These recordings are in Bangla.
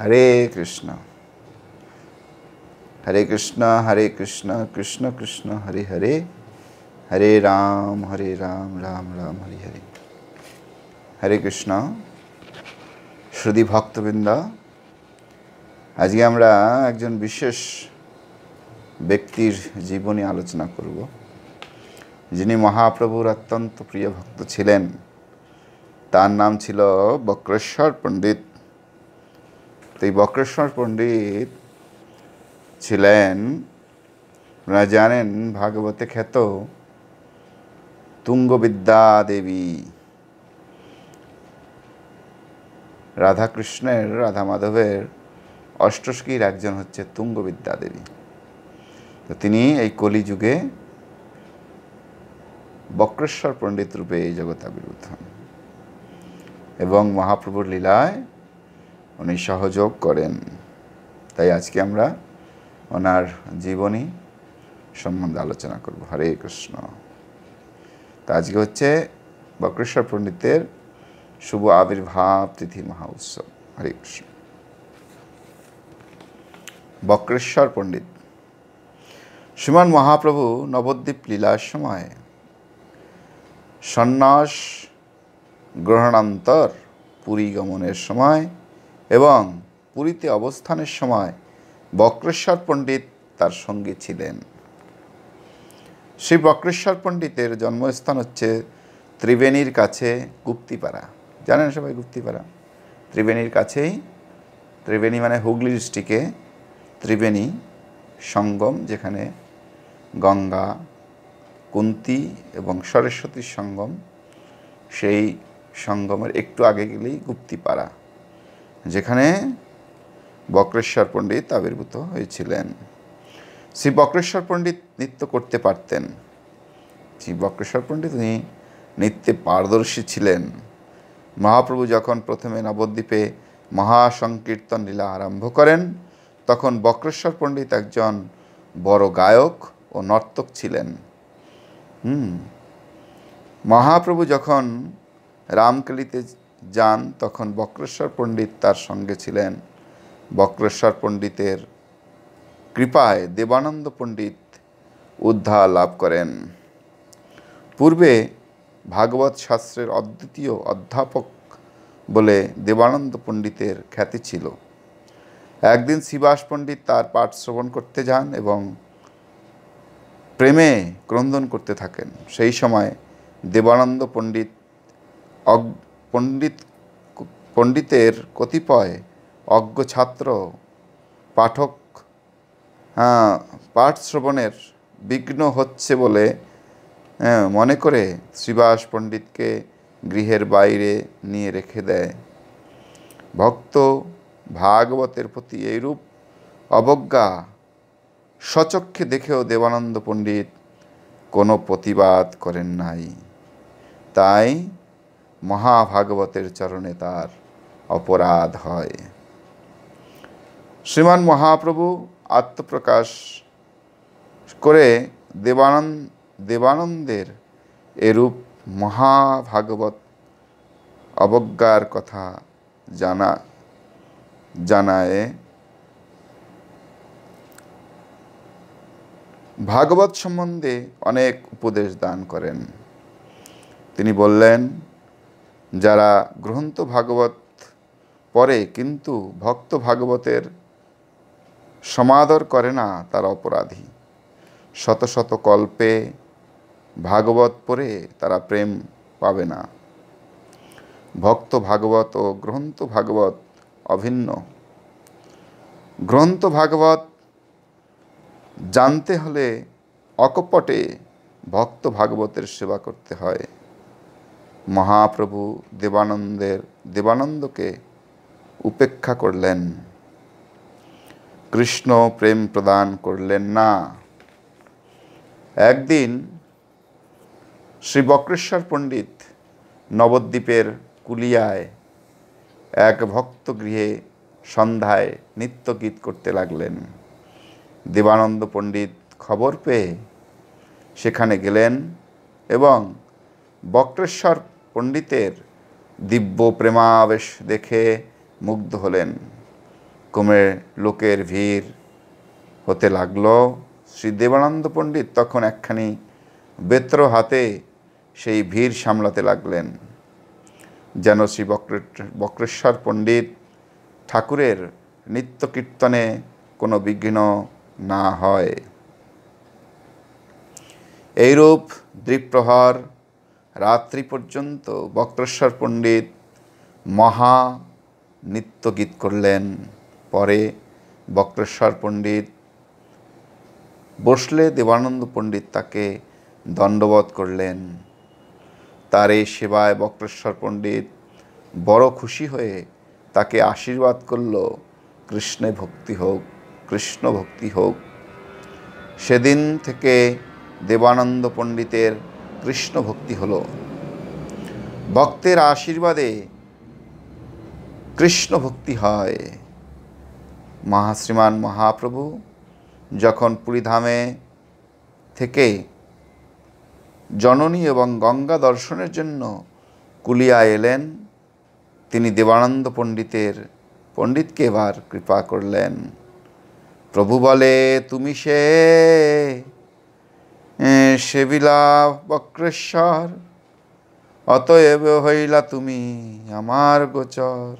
হরে কৃষ্ণ হরে কৃষ্ণ কৃষ্ণ কৃষ্ণ হরে হরে, হরে রাম রাম রাম হরে হরে। হরে কৃষ্ণ। শ্রুতি ভক্তবৃন্দ, আজকে আমরা একজন বিশেষ ব্যক্তির জীবনী আলোচনা করব, যিনি মহাপ্রভুর অত্যন্ত প্রিয় ভক্ত ছিলেন। তার নাম ছিল বক্রেশ্বর পণ্ডিত। তো এই বক্রেশ্বর পণ্ডিত ছিলেন, আপনারা জানেন, ভাগবতে খ্যাত তুঙ্গবিদ্যা দেবী। রাধাকৃষ্ণের, রাধা মাধবের অষ্টসখীর একজন হচ্ছে তুঙ্গবিদ্যা দেবী। তো তিনি এই কলিযুগে বক্রেশ্বর পণ্ডিত রূপে এই জগতে আবির্ভূত হন এবং মহাপ্রভুর লীলায় উনি সহযোগ করেন। তাই আজকে আমরা ওনার জীবনী সম্বন্ধে আলোচনা করব। হরে কৃষ্ণ। তো আজকে হচ্ছে বক্রেশ্বর পণ্ডিতের শুভ আবির্ভাব তিথি মহা উৎসব। হরে কৃষ্ণ। বক্রেশ্বর পণ্ডিত শ্রীমান মহাপ্রভু নবদ্বীপ লীলার সময় সন্ন্যাস গ্রহণান্তর পুরী গমনের সময় এবং পুরীতে অবস্থানের সময় বক্রেশ্বর পণ্ডিত তার সঙ্গে ছিলেন। সেই বক্রেশ্বর পণ্ডিতের জন্মস্থান হচ্ছে ত্রিবেণীর কাছে গুপ্তিপাড়া। জানেন সবাই গুপ্তিপাড়া? ত্রিবেণীর কাছেই, ত্রিবেণী মানে হুগলি ডিস্ট্রিক্টে ত্রিবেণী সঙ্গম, যেখানে গঙ্গা, কুন্তী এবং সরস্বতীর সঙ্গম। সেই সঙ্গমের একটু আগে গেলেই গুপ্তিপাড়া, যেখানে বক্রেশ্বর পণ্ডিত আবির্ভূত হয়েছিলেন। শ্রী বক্রেশ্বর পণ্ডিত নৃত্য করতে পারতেন। শ্রী বক্রেশ্বর পণ্ডিত উনি নৃত্যে পারদর্শী ছিলেন। মহাপ্রভু যখন প্রথমে নবদ্বীপে মহাসংকীর্তন লীলা আরম্ভ করেন, তখন বক্রেশ্বর পণ্ডিত একজন বড় গায়ক ও নর্তক ছিলেন। মহাপ্রভু যখন রামকেলিতে যান, তখন বক্রেশ্বর পণ্ডিত তার সঙ্গে ছিলেন। বক্রেশ্বর পণ্ডিতের কৃপায় দেবানন্দ পণ্ডিত উদ্ধার লাভ করেন। পূর্বে ভাগবত শাস্ত্রের অদ্বিতীয় অধ্যাপক বলে দেবানন্দ পণ্ডিতের খ্যাতি ছিল। একদিন শ্রীবাস পণ্ডিত তার পাঠ শ্রবণ করতে যান এবং প্রেমে ক্রন্দন করতে থাকেন। সেই সময় দেবানন্দ পণ্ডিতের কতিপয় অজ্ঞ ছাত্র পাঠক পাঠ শ্রবণের বিঘ্ন হচ্ছে বলে মনে করে শ্রীবাস পণ্ডিতকে গৃহের বাইরে নিয়ে রেখে দেয়। ভক্ত ভাগবতের প্রতি এইরূপ অবজ্ঞা স্বচক্ষে দেখেও দেবানন্দ পণ্ডিত কোনো প্রতিবাদ করেন নাই। তাই মহাভাগবতের চরণে তার অপরাধ হয়। শ্রীমান মহাপ্রভু আত্মপ্রকাশ করে দেবানন্দের এরূপ মহাভাগবত অবজ্ঞার কথা জানায় ভাগবত সম্বন্ধে অনেক উপদেশ দান করেন। তিনি বললেন, যারা গ্রন্থ ভাগবত পড়ে কিন্তু ভক্ত ভাগবতের সমাদর করে না, তারা অপরাধী। শত শত কল্পে ভাগবত পড়ে তারা প্রেম পাবে না। ভক্ত ভাগবত ও গ্রন্থ ভাগবত অভিন্ন। গ্রন্থ ভাগবত জানতে হলে অকপটে ভক্ত ভাগবতের সেবা করতে হয়। মহাপ্রভু দেবানন্দকে উপেক্ষা করলেন, কৃষ্ণ প্রেম প্রদান করলেন না। একদিন শ্রী বক্রেশ্বর পণ্ডিত নবদ্বীপের কুলিয়ায় এক ভক্ত গৃহে সন্ধ্যায় নৃত্যগীত করতে লাগলেন। দেবানন্দ পণ্ডিত খবর পেয়ে সেখানে গেলেন এবং বক্রেশ্বর পণ্ডিতের দিব্য প্রেমাবেশ দেখে মুগ্ধ হলেন। কমে লোকের ভিড় হতে লাগলো। শ্রী দেবানন্দ পণ্ডিত তখন একখানি বেত্র হাতে সেই ভিড় সামলাতে লাগলেন, যেন শ্রী বক্রেশ্বর পণ্ডিত ঠাকুরের নিত্য কীর্তনে কোনো বিঘ্ন না হয়। এইরূপ দ্বিপ্রহর রাত্রি পর্যন্ত বক্রেশ্বর পণ্ডিত মহা নিত্য গীত করলেন। পরে বক্রেশ্বর পণ্ডিত বসলে দেবানন্দ পণ্ডিত তাকে দণ্ডবৎ করলেন। তার এই সেবায় বক্রেশ্বর পণ্ডিত বড় খুশি হয়ে তাকে আশীর্বাদ করল, কৃষ্ণে ভক্তি হোক, কৃষ্ণ ভক্তি হোক। সেদিন থেকে দেবানন্দ পণ্ডিতের কৃষ্ণ ভক্তি হলো। ভক্তের আশীর্বাদে কৃষ্ণ ভক্তি হয়। শ্রীমান মহাপ্রভু যখন পুরীধামে থেকে জননী এবং গঙ্গা দর্শনের জন্য কুলিয়া এলেন, তিনি দেবানন্দ পণ্ডিতকে এবার কৃপা করলেন। প্রভু বলে, তুমি সেবিলা বক্রেশ্বর, অতএব হইলা তুমি আমার গোচর।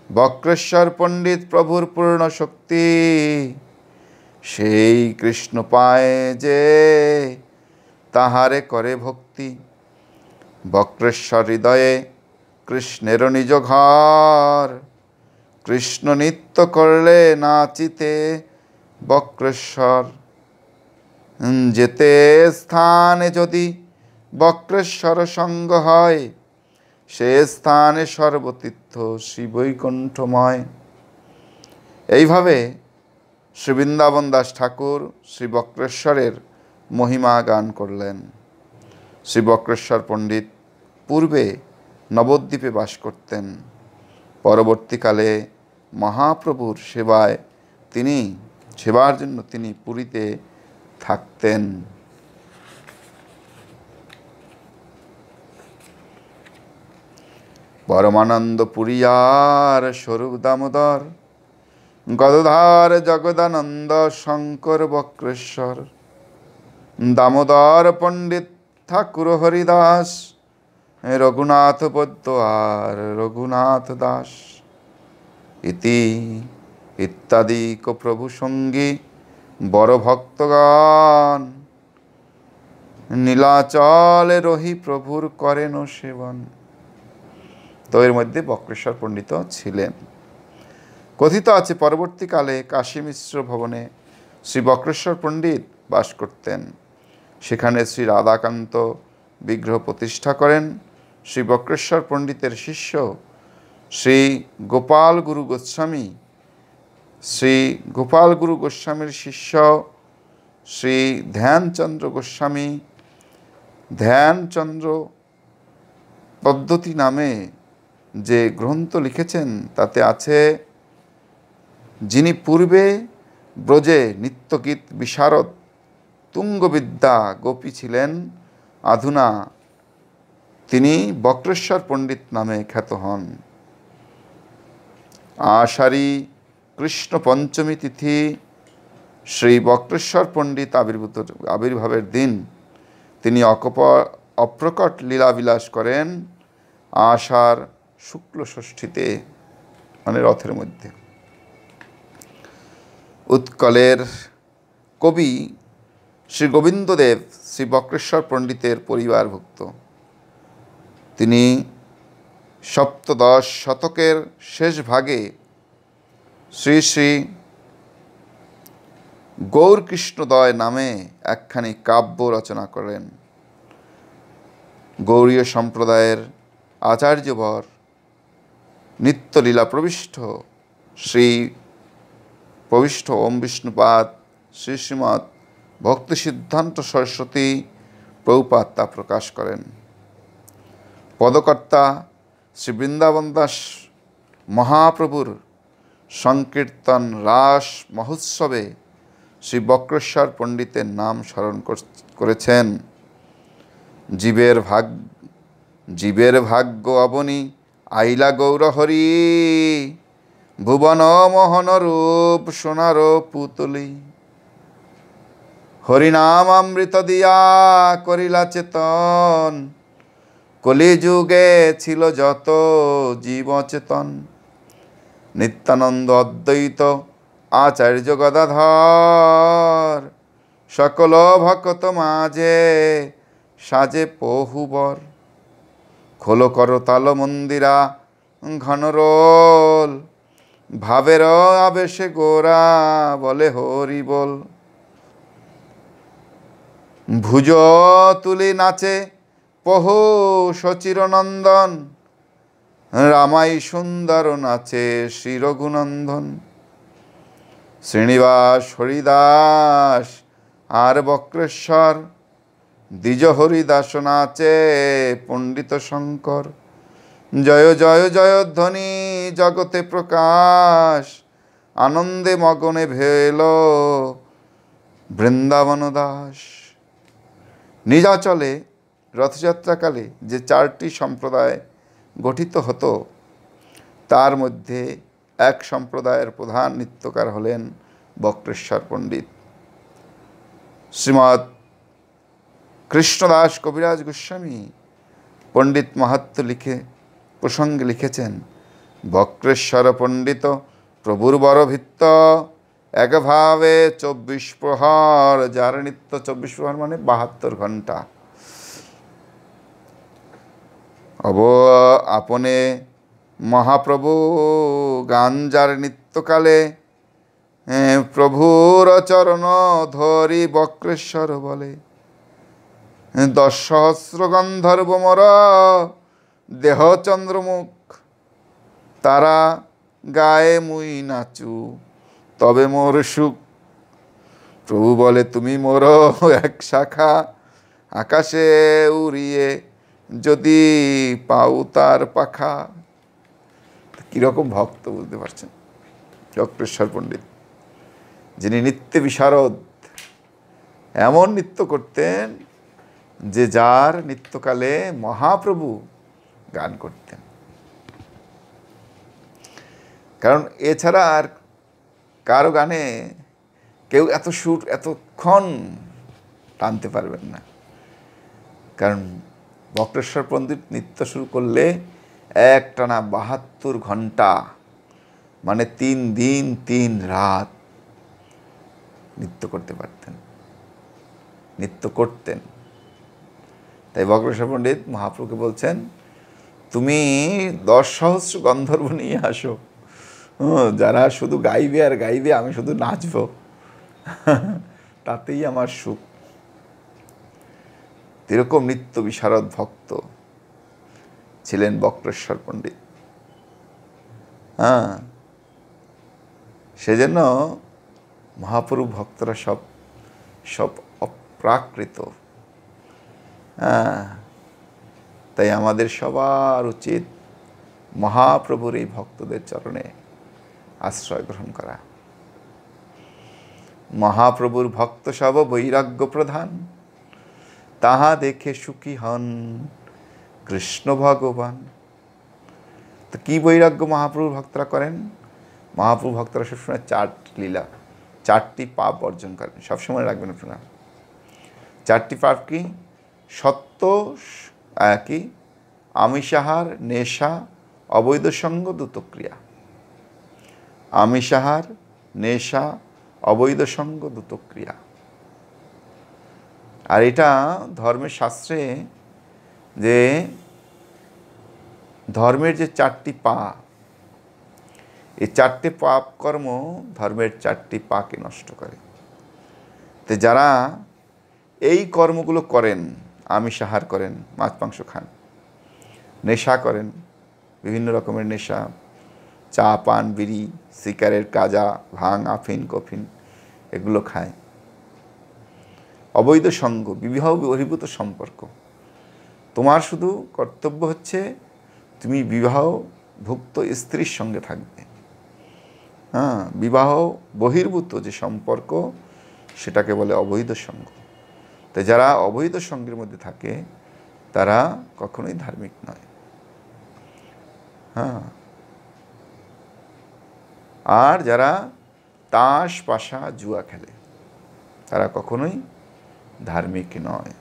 বক্রেশ্বর পণ্ডিত প্রভুর পূর্ণ শক্তি, সেই কৃষ্ণ পায় যে তাহারে করে ভক্তি। বক্রেশ্বর হৃদয়ে কৃষ্ণের নিজ ঘর, কৃষ্ণ নিত্য করলে নাচিতে বক্রেশ্বর। যেতে স্থানে যদি বক্রেশ্বর সঙ্গ হয়, সে স্থানে সর্বতীর্থ শ্রী বৈকুণ্ঠময়। এইভাবে শ্রী বৃন্দাবন দাস ঠাকুর শ্রী বক্রেশ্বরের মহিমা গান করলেন। শ্রী বক্রেশ্বর পণ্ডিত পূর্বে নবদ্বীপে বাস করতেন। পরবর্তীকালে মহাপ্রভুর সেবার জন্য তিনি পুরীতে থাকতেন। পরমানন্দ পুরিয়ার স্বরূপ দামোদর, গদাধর জগদানন্দ শঙ্কর বক্রেশ্বর। দামোদর পণ্ডিত ঠাকুর হরিদাস, রঘুনাথ পদ্ম আর রঘুনাথ দাস ইত্যাদি প্রভু সঙ্গী বড় ভক্তগণ, নীলাচলে রহি প্রভুর করেন সেবন। তো এর মধ্যে বক্রেশ্বর পণ্ডিত ছিলেন। কথিত আছে পরবর্তীকালে কাশী মিশ্র ভবনে শ্রী বক্রেশ্বর পণ্ডিত বাস করতেন। সেখানে শ্রী রাধাকান্ত বিগ্রহ প্রতিষ্ঠা করেন। শ্রী বক্রেশ্বর পণ্ডিতের শিষ্য শ্রী গোপাল গুরু গোস্বামীর শিষ্য শ্রী ধ্যানচন্দ্র গোস্বামী ধ্যানচন্দ্র পদ্ধতি নামে যে গ্রন্থ লিখেছেন, তাতে আছে, যিনি পূর্বে ব্রজে নিত্যগীত বিশারদ তুঙ্গবিদ্যা গোপী ছিলেন, আধুনা তিনি বক্রেশ্বর পণ্ডিত নামে খ্যাত হন। আষাঢ়ী কৃষ্ণ পঞ্চমী তিথি শ্রী বক্রেশ্বর পণ্ডিত আবির্ভাবের দিন তিনি অপ্রকট লীলাবিলাস করেন। আষাঢ় শুক্ল ষষ্ঠীতে, মানে রথের মধ্যে। উৎকলের কবি শ্রী গোবিন্দদেব শ্রী বক্রেশ্বর পণ্ডিতের পরিবারভুক্ত। তিনি সপ্তদশ শতকের শেষ ভাগে শ্রী শ্রী গৌরকৃষ্ণদয় নামে একখানি কাব্য রচনা করেন। গৌড়ীয় সম্প্রদায়ের আচার্যবর নিত্যলীলা প্রবিষ্ট ওম বিষ্ণুপাদ শ্রী শ্রীমৎ ভক্তি সিদ্ধান্ত সরস্বতী প্রভুপাদ তা প্রকাশ করেন। পদকর্তা শ্রী বৃন্দাবন দাস মহাপ্রভুর সংকীর্তন রাস মহোৎসবে শ্রী বক্রেশ্বর পণ্ডিতের নাম স্মরণ করেছেন। জীবের ভাগ্য অবনী আইলা গৌর হরি, ভুবন মোহন রূপ সোনার পুতলি, হরিনাম অমৃত দিয়া করিলা চেতন, কলিযুগে ছিল যত জীব চেতন। নিত্যানন্দ অদ্বৈত আচার্য গদাধর, সকল ভক্ত মাঝে সাজে বহুবর। খোলো করতাল মন্দিরা ঘন রোল, ভাবের আবেশে গোরা বলে হরি বল। ভুজ তুলি নাচে পহু সচিরনন্দন, রামাই সুন্দর নাচে শ্রী রঘুনন্দন। শ্রীনিবাস হরিদাস আর বক্রেশ্বর, দ্বিজ হরিদাস নাচে পণ্ডিত শঙ্কর। জয় জয় জয় ধ্বনি জগতে প্রকাশ, আনন্দে মগনে ভেল বৃন্দাবন দাস। নীলাচলে রথযাত্রাকালে যে 4টি সম্প্রদায় গঠিত হতো, তার মধ্যে এক সম্প্রদায়ের প্রধান নৃত্যকার হলেন বক্রেশ্বর পণ্ডিত। শ্রীমৎ কৃষ্ণদাস কবিরাজ গোস্বামী পণ্ডিত মাহাত্ম্য প্রসঙ্গে লিখেছেন, বক্রেশ্বর পণ্ডিত প্রভুর বড় ভিত্ত, একভাবে 24 প্রহর যার নিত্য। 24 প্রহর মানে 72 ঘন্টা। আপনে মহাপ্রভু গান যার নিত্যকালে, প্রভুর চরণ ধরি বক্রেশ্বর বলে। 10 সহস্র গন্ধর্ব মর দেহ চন্দ্রমুখ, তারা গায়ে মুই নাচু তবে মোর সুখ। প্রভু বলে তুমি মোর এক শাখা, আকাশে উড়িয়ে যদি পাও তার পাখা। কিরকম ভক্ত বুঝতে পারছেন বক্রেশ্বর পণ্ডিত, যিনি নিত্য বিশারদ। এমন নৃত্য করতেন যে যার নিত্যকালে মহাপ্রভু গান করতেন। কারণ এছাড়া আর কারো গানে কেউ এত সুর এতক্ষণ টানতে পারবেন না। কারণ বক্রেশ্বর পণ্ডিত নৃত্য শুরু করলে একটানা 72 ঘন্টা, মানে 3 দিন 3 রাত নৃত্য করতে পারতেন, নৃত্য করতেন। তাই বক্রেশ্বর পণ্ডিত মহাপ্রভুকে বলছেন, তুমি 10 সহস্র গন্ধর্ব নিয়ে আসো, যারা শুধু গাইবে আর গাইবে, আমি শুধু নাচব, তাতেই আমার সুখ। এরকম নিত্য বিশারদ ভক্ত ছিলেন বক্রেশ্বর পণ্ডিত। সেজন্য মহাপ্রভু ভক্তরা সব অপ্রাকৃত। তাই আমাদের সবার উচিত মহাপ্রভুর এই ভক্তদের চরণে আশ্রয় গ্রহণ করা। মহাপ্রভুর ভক্ত সব বৈরাগ্য প্রধান, তাহা দেখে সুখী হন কৃষ্ণ ভগবান। তো কি বৈরাগ্য মহাপ্রভুর ভক্তরা করেন? মহাপ্রভু ভক্তরা সবসময় 4টি লীলা, 4টি পাপ অর্জন করেন। সবসময় রাখবেন আপনারা। 4টি পাপ কি? সত্য কি? আমিষাহার, নেশা, অবৈধ সঙ্গ, দ্রুতক্রিয়া। আমিষাহার, নেশা, অবৈধ সঙ্গ, দ্রুতক্রিয়া। আর এটা ধর্মের শাস্ত্রে যে ধর্মের যে 4টি পা, এই 4টে পাপ কর্ম ধর্মের 4টি পাকে নষ্ট করে। তো যারা এই কর্মগুলো করেন, আমিষাহার করেন, মাছ মাংস খান, নেশা করেন, বিভিন্ন রকমের নেশা, চা পান বিড়ি সিগারেট গাঁজা ভাং আফিন কফিন এগুলো খায়, অবৈধ সঙ্গ, বিবাহ বহির্ভূত সম্পর্ক। তোমার শুধু কর্তব্য হচ্ছে তুমি বিবাহভুক্ত স্ত্রীর সঙ্গে থাকবে। বিবাহ বহির্ভূত যে সম্পর্ক সেটাকে বলে অবৈধ সঙ্গ। তো যারা অবৈধ সঙ্গের মধ্যে থাকে তারা কখনোই ধার্মিক নয়। আর যারা তাস পাশা জুয়া খেলে তারা কখনোই ধার্মিক নয়।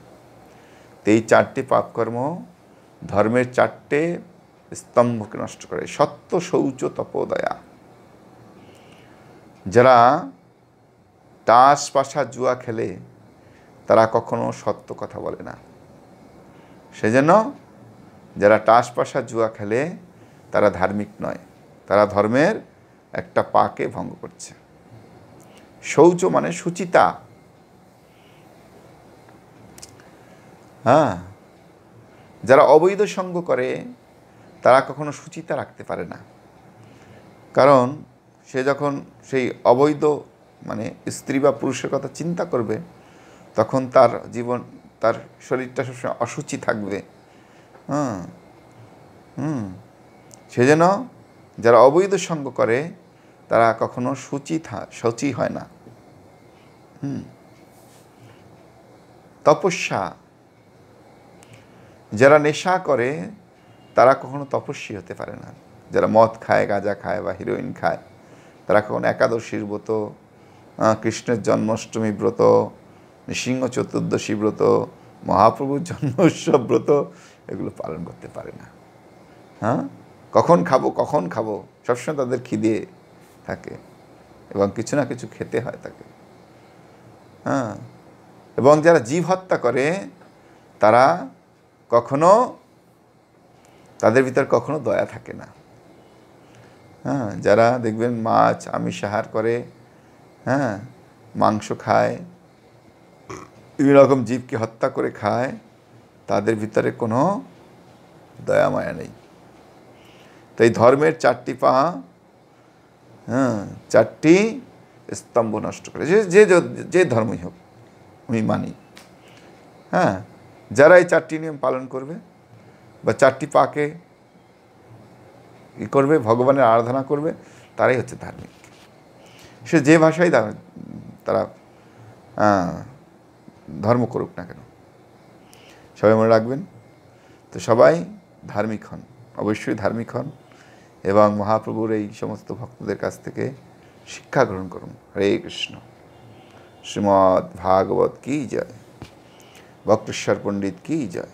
তো এই 4টে পাপকর্ম ধর্মের 4টে স্তম্ভকে নষ্ট করে। সত্য, শৌচ, তপোদয়া। যারা তাস পাশা জুয়া খেলে তারা কখনো সত্য কথা বলে না। সেজন্য যারা তাস পাশা জুয়া খেলে তারা ধার্মিক নয়, তারা ধর্মের একটা পাকে ভঙ্গ করছে। শৌচ মানে শুচিতা। হ্যাঁ, যারা অবৈধ সঙ্গ করে তারা কখনো শুচিতা রাখতে পারে না। কারণ সে যখন সেই অবৈধ মানে স্ত্রী বা পুরুষের কথা চিন্তা করবে তখন তার জীবন, তার শরীরটা সবসময় অশুচি থাকবে। সেজন্য যারা অবৈধ সঙ্গ করে তারা কখনো শচী হয় না। তপস্যা, যারা নেশা করে তারা কখনো তপস্বী হতে পারে না। যারা মদ খায়, গাঁজা খায় বা হিরোইন খায় তারা কখনো একাদশীর ব্রত, কৃষ্ণের জন্মাষ্টমী ব্রত, নৃসিংহ চতুর্দশী ব্রত, মহাপ্রভুর জন্ম উৎসব ব্রত এগুলো পালন করতে পারে না। কখন খাবো সবসময় তাদের খিদে থাকে এবং কিছু না কিছু খেতে হয় তাকে। এবং যারা জীব হত্যা করে তারা কখনো, তাদের ভিতর কখনো দয়া থাকে না। যারা দেখবেন মাছ আমিষ আহার করে, মাংস খায়, বিভিন্ন রকম জীবকে হত্যা করে খায়, তাদের ভিতরে কোনো দয়া মায়া নেই। তো এই ধর্মের 4টি পা, 4টি স্তম্ভ নষ্ট করে। যে ধর্মই হোক আমি মানি। যারা এই 4টি নিয়ম পালন করবে বা 4টি পাকে করবে, ভগবানের আরাধনা করবে, তারাই হচ্ছে ধার্মিক। সে যে ভাষায় তারা ধর্ম করুক না কেন। সবাই মনে রাখবেন। তো সবাই ধার্মিক হন, অবশ্যই ধার্মিক হন এবং মহাপ্রভুর এই সমস্ত ভক্তদের কাছ থেকে শিক্ষা গ্রহণ করুন। হরে কৃষ্ণ। শ্রীমদ্ ভাগবত কি জয়, বক্রেশ্বর পণ্ডিত কি জয়।